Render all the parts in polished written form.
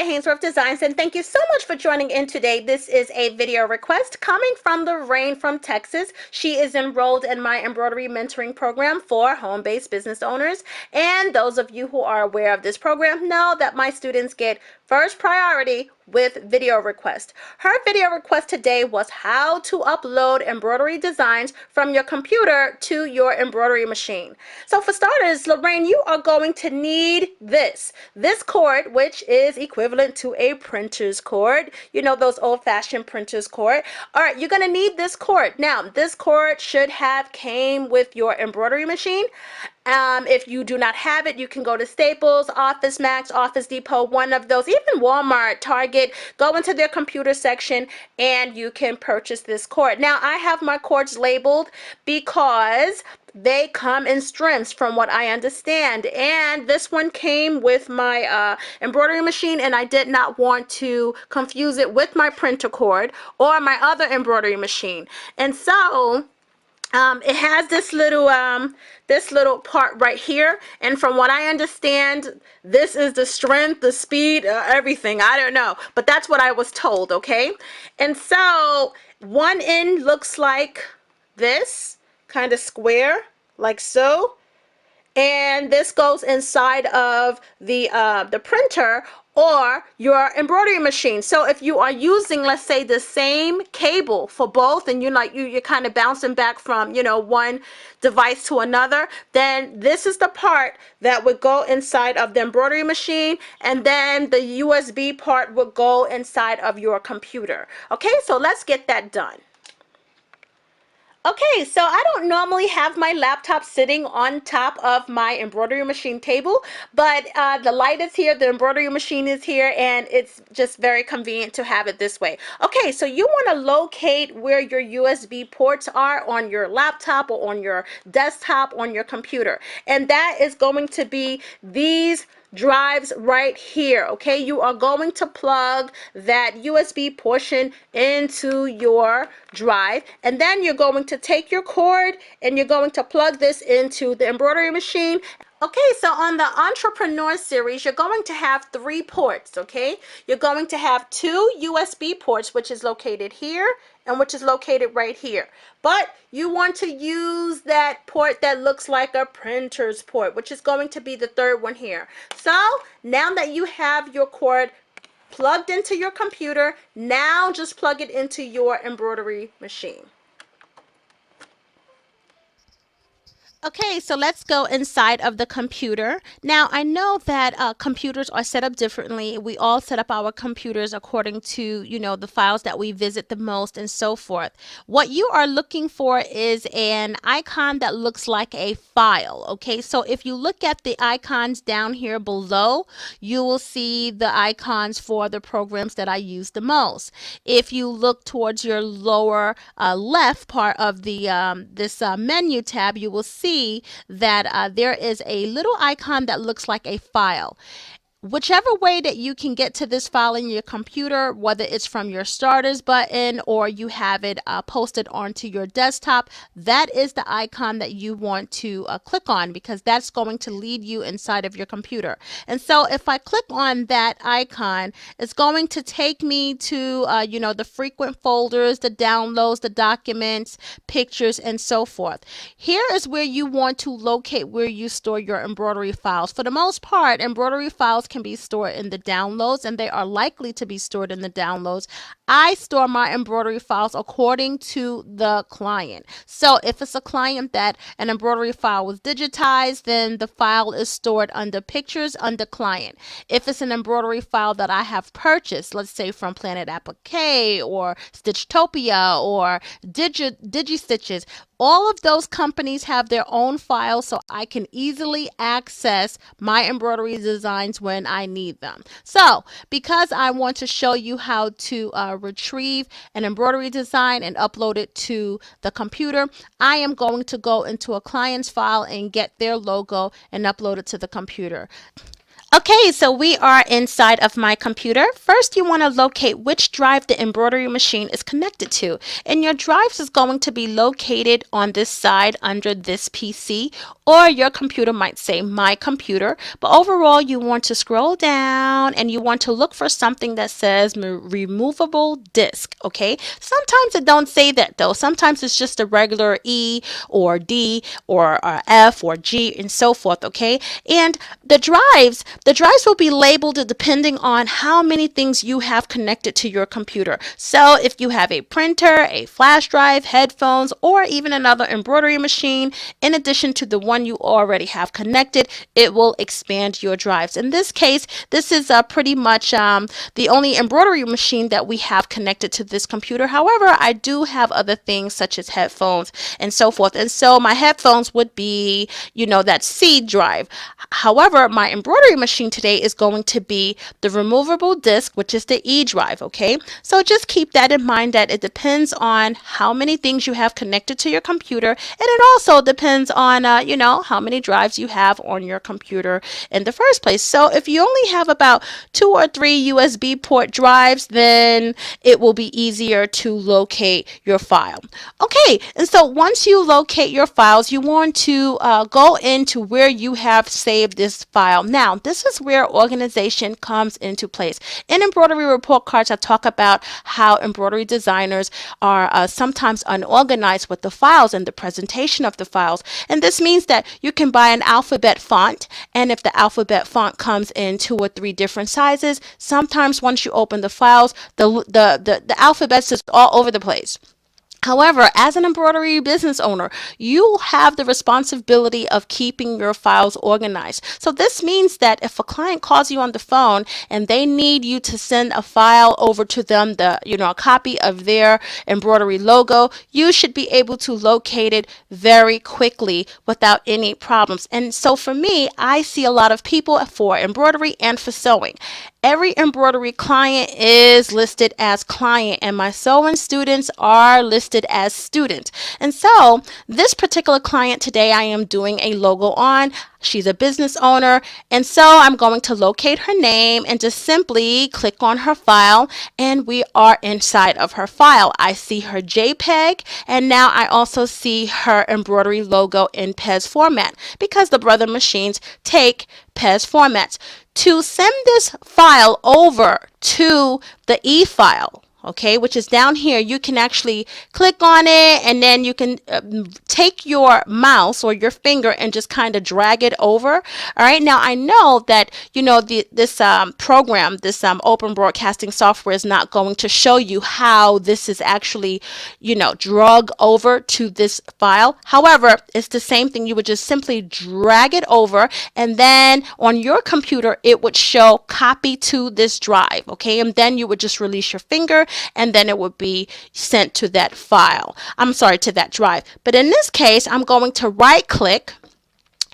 Hainsworth Designs, and thank you so much for joining in today. This is a video request coming from Lorraine from Texas. She is enrolled in my embroidery mentoring program for home-based business owners. And those of you who are aware of this program know that my students get first priority with video request. Her video request today was how to upload embroidery designs from your computer to your embroidery machine. So for starters, Lorraine, you are going to need this cord, which is equivalent to a printer's cord. You know, those old-fashioned printer's cord. All right, you're going to need this cord. Now, this cord should have came with your embroidery machine. If you do not have it, you can go to Staples, Office Max, Office Depot, one of those, even Walmart, Target. Go into their computer section and you can purchase this cord. Now, I have my cords labeled because they come in strips from what I understand, and this one came with my embroidery machine, and I did not want to confuse it with my printer cord or my other embroidery machine. And so it has this little part right here, and from what I understand, this is the strength, the speed, everything. I don't know, but that's what I was told. Okay, and so one end looks like this, kind of square, like so, and this goes inside of the printer or your embroidery machine. So if you are using, let's say, the same cable for both, and you're kind of bouncing back from, one device to another, then this is the part that would go inside of the embroidery machine, and then the USB part would go inside of your computer. Okay, so let's get that done. Okay, so I don't normally have my laptop sitting on top of my embroidery machine table, but the light is here, the embroidery machine is here, and it's just very convenient to have it this way. Okay, so you want to locate where your USB ports are on your laptop or on your desktop, on your computer, and that is going to be these drives right here. Okay, you are going to plug that USB portion into your drive, and then you're going to take your cord and you're going to plug this into the embroidery machine. Okay, so on the Entrepreneur series, you're going to have 3 ports, okay? You're going to have 2 USB ports, which is located here and which is located right here. But you want to use that port that looks like a printer's port, which is going to be the 3rd one here. So now that you have your cord plugged into your computer, now just plug it into your embroidery machine. Okay, so let's go inside of the computer. Now, I know that computers are set up differently. We all set up our computers according to, the files that we visit the most and so forth. What you are looking for is an icon that looks like a file. Okay, so if you look at the icons down here below, you will see the icons for the programs that I use the most. If you look towards your lower left part of the this menu tab, you will see that there is a little icon that looks like a file. Whichever way that you can get to this file in your computer, whether it's from your starters button or you have it posted onto your desktop, that is the icon that you want to click on, because that's going to lead you inside of your computer. And so if I click on that icon, it's going to take me to the frequent folders, the downloads, the documents, pictures, and so forth. Here is where you want to locate where you store your embroidery files. For the most part, embroidery files can be stored in the downloads, and they are likely to be stored in the downloads. I store my embroidery files according to the client. So if it's a client that an embroidery file was digitized, then the file is stored under pictures under client. If it's an embroidery file that I have purchased, let's say from Planet Applique or Stitchtopia or DigiStitches, all of those companies have their own files, so I can easily access my embroidery designs when I need them. So because I want to show you how to retrieve an embroidery design and upload it to the computer, I am going to go into a client's file and get their logo and upload it to the computer. Okay, so we are inside of my computer. First, you want to locate which drive the embroidery machine is connected to. And your drives is going to be located on this side under this PC, or your computer might say my computer. But overall, you want to scroll down and you want to look for something that says removable disk, okay? Sometimes it don't say that though. Sometimes it's just a regular E or D or F or G and so forth, okay? And the drives will be labeled depending on how many things you have connected to your computer. So if you have a printer, a flash drive, headphones, or even another embroidery machine, in addition to the one you already have connected, it will expand your drives. In this case, this is pretty much the only embroidery machine that we have connected to this computer. However, I do have other things such as headphones and so forth. And so my headphones would be, that C drive. However, my embroidery machine today is going to be the removable disk, which is the E drive, okay? So just keep that in mind that it depends on how many things you have connected to your computer, and it also depends on, how many drives you have on your computer in the first place. So if you only have about 2 or 3 USB port drives, then it will be easier to locate your file. Okay, and so once you locate your files, you want to go into where you have saved this file. Now, this is where organization comes into place. In embroidery report cards, I talk about how embroidery designers are sometimes unorganized with the files and the presentation of the files. And this means that you can buy an alphabet font, and if the alphabet font comes in 2 or 3 different sizes, sometimes once you open the files, the alphabets is all over the place. However, as an embroidery business owner, you have the responsibility of keeping your files organized. So this means that if a client calls you on the phone and they need you to send a file over to them, a copy of their embroidery logo, you should be able to locate it very quickly without any problems. And so for me, I see a lot of people for embroidery and for sewing. Every embroidery client is listed as client, and my sewing students are listed as student. And so this particular client today, I am doing a logo on. She's a business owner, and so I'm going to locate her name and just simply click on her file, and we are inside of her file. I see her JPEG, and now I also see her embroidery logo in PES format because the brother machines take PES formats. To send this file over to the E file, okay, which is down here, you can actually click on it, and then you can take your mouse or your finger and just kind of drag it over. All right, now I know that this program, this open broadcasting software is not going to show you how this is actually drug over to this file. However, it's the same thing. You would just simply drag it over, and then on your computer it would show copy to this drive, okay, and then you would just release your finger, and then it would be sent to that file. I'm sorry, to that drive. But in this case, I'm going to right click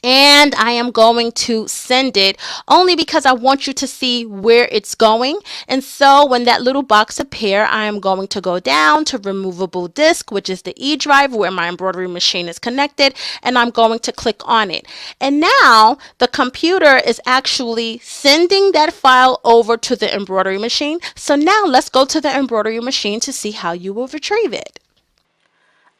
and I am going to send it only because I want you to see where it's going. And so when that little box appears, I am going to go down to removable disk, which is the E drive where my embroidery machine is connected, and I'm going to click on it. And now the computer is actually sending that file over to the embroidery machine. So now let's go to the embroidery machine to see how you will retrieve it.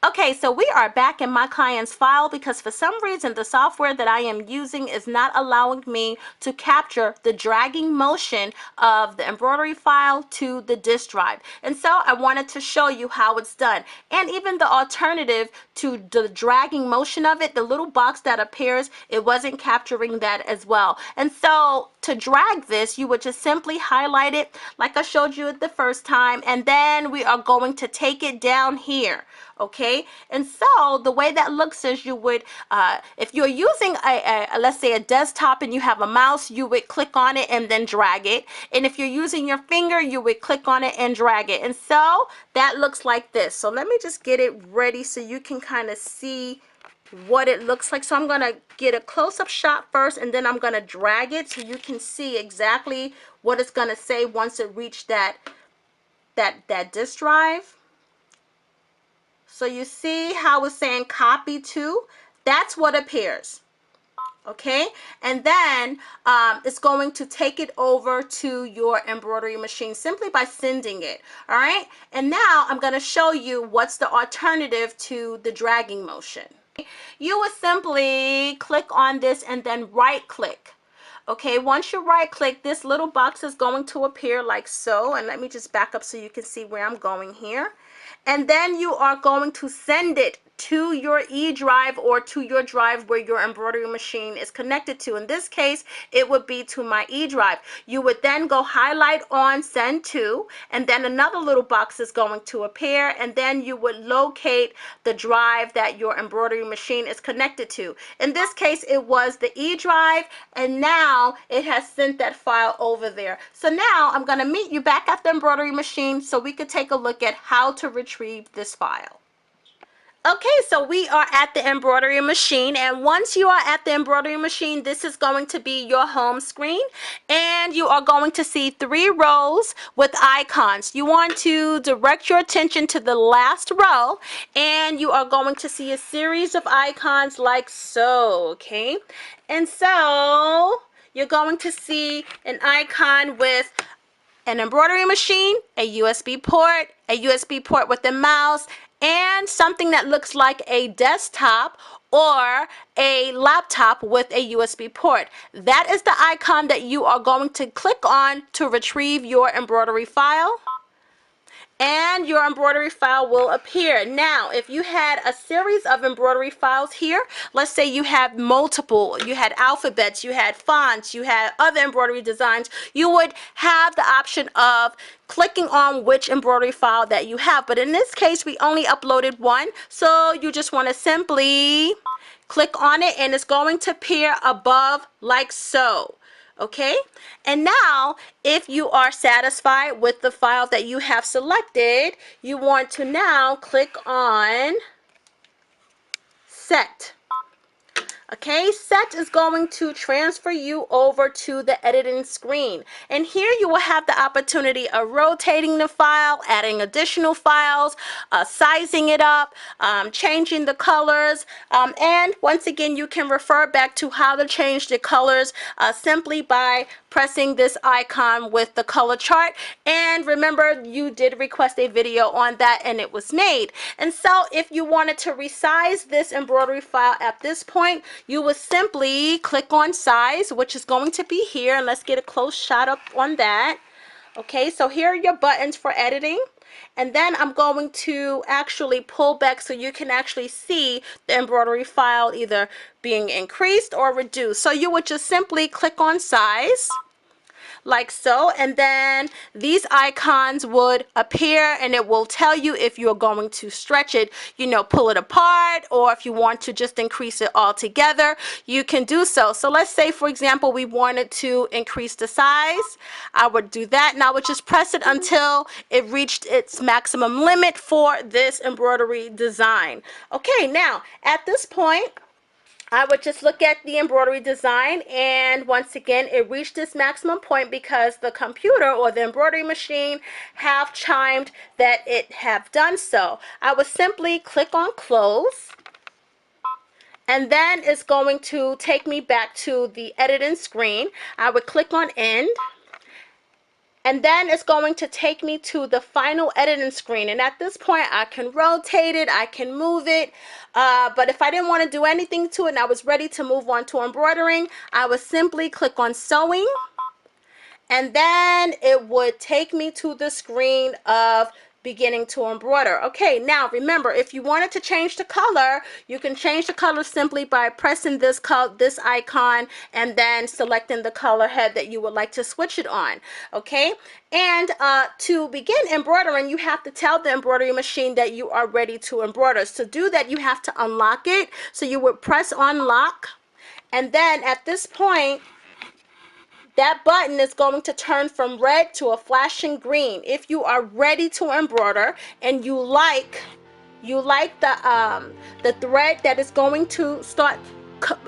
Okay, so we are back in my client's file because for some reason the software that I am using is not allowing me to capture the dragging motion of the embroidery file to the disk drive. And so I wanted to show you how it's done. And even the alternative to the dragging motion of it, the little box that appears, it wasn't capturing that as well. And so to drag this, you would just simply highlight it like I showed you the first time, and then we are going to take it down here. Okay, and so the way that looks is you would, if you're using let's say a desktop and you have a mouse, you would click on it and then drag it. And if you're using your finger, you would click on it and drag it. And so that looks like this. So let me just get it ready so you can kind of see what it looks like. So I'm going to get a close-up shot first, and then I'm going to drag it so you can see exactly what it's going to say once it reached that disk drive. So you see how it's saying copy to? That's what appears. Okay, and then it's going to take it over to your embroidery machine simply by sending it. All right, and now I'm going to show you what's the alternative to the dragging motion. You would simply click on this and then right click. Okay, once you right click, this little box is going to appear like so. And let me just back up so you can see where I'm going here. And then you are going to send it to your E drive or to your drive where your embroidery machine is connected to. In this case, it would be to my E drive. You would then go highlight on send to, and then another little box is going to appear, and then you would locate the drive that your embroidery machine is connected to. In this case, it was the E drive, and now it has sent that file over there. So now I'm going to meet you back at the embroidery machine so we could take a look at how to retrieve this file. Okay, so we are at the embroidery machine, and once you are at the embroidery machine, this is going to be your home screen, and you are going to see 3 rows with icons. You want to direct your attention to the last row, and you are going to see a series of icons like so, okay? And so you're going to see an icon with an embroidery machine, a USB port with a mouse, and something that looks like a desktop or a laptop with a USB port. That is the icon that you are going to click on to retrieve your embroidery file, and your embroidery file will appear. Now, if you had a series of embroidery files here, let's say you have multiple, you had alphabets, you had fonts, you had other embroidery designs, you would have the option of clicking on which embroidery file that you have. But in this case, we only uploaded one, so you just want to simply click on it, and it's going to appear above like so. Okay, and now if you are satisfied with the file that you have selected, you want to now click on Set. Okay, Set is going to transfer you over to the editing screen. And here you will have the opportunity of rotating the file, adding additional files, sizing it up, changing the colors. And once again, you can refer back to how to change the colors simply by pressing this icon with the color chart. And remember, you did request a video on that and it was made. And so if you wanted to resize this embroidery file at this point, you would simply click on size, which is going to be here, and let's get a close shot up on that. Okay, so here are your buttons for editing. And then I'm going to actually pull back so you can actually see the embroidery file either being increased or reduced. So you would just simply click on size like so, and then these icons would appear, and it will tell you if you're going to stretch it, you know, pull it apart, or if you want to just increase it altogether, you can do so. So let's say, for example, we wanted to increase the size. I would do that, and I would just press it until it reached its maximum limit for this embroidery design. Okay, now at this point, I would just look at the embroidery design, and once again it reached its maximum point because the computer or the embroidery machine have chimed that it have done so. I would simply click on close, and then it's going to take me back to the editing screen. I would click on end, and then it's going to take me to the final editing screen. And at this point, I can rotate it, I can move it. But if I didn't want to do anything to it and I was ready to move on to embroidering, I would simply click on sewing. And then it would take me to the screen of beginning to embroider. Okay, now remember, if you wanted to change the color, you can change the color simply by pressing this icon and then selecting the color head that you would like to switch it on. Okay, and to begin embroidering, you have to tell the embroidery machine that you are ready to embroider. To do that, you have to unlock it. So you would press unlock, and then at this point, that button is going to turn from red to a flashing green. If you are ready to embroider and you like the thread that is going to start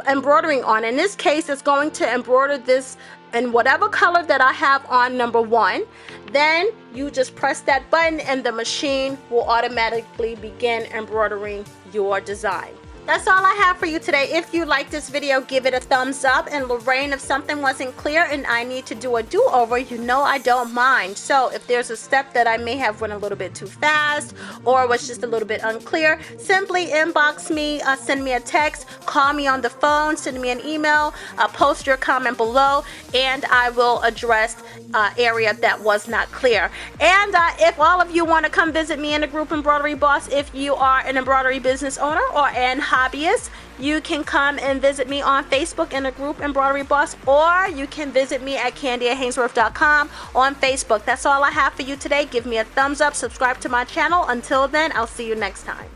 embroidering on, in this case it's going to embroider this in whatever color that I have on number 1, then you just press that button and the machine will automatically begin embroidering your design. That's all I have for you today. If you like this video, give it a thumbs up. And Lorraine, if something wasn't clear and I need to do a do-over, you know I don't mind. So if there's a step that I may have went a little bit too fast or was just a little bit unclear, simply inbox me, send me a text, call me on the phone, send me an email, post your comment below, and I will address area that was not clear. And if all of you want to come visit me in the group Embroidery Boss, if you are an embroidery business owner or an hobbyist, you can come and visit me on Facebook in the group Embroidery Boss, or you can visit me at CandyAtHainsworth.com on Facebook. That's all I have for you today. Give me a thumbs up, subscribe to my channel. Until then, I'll see you next time.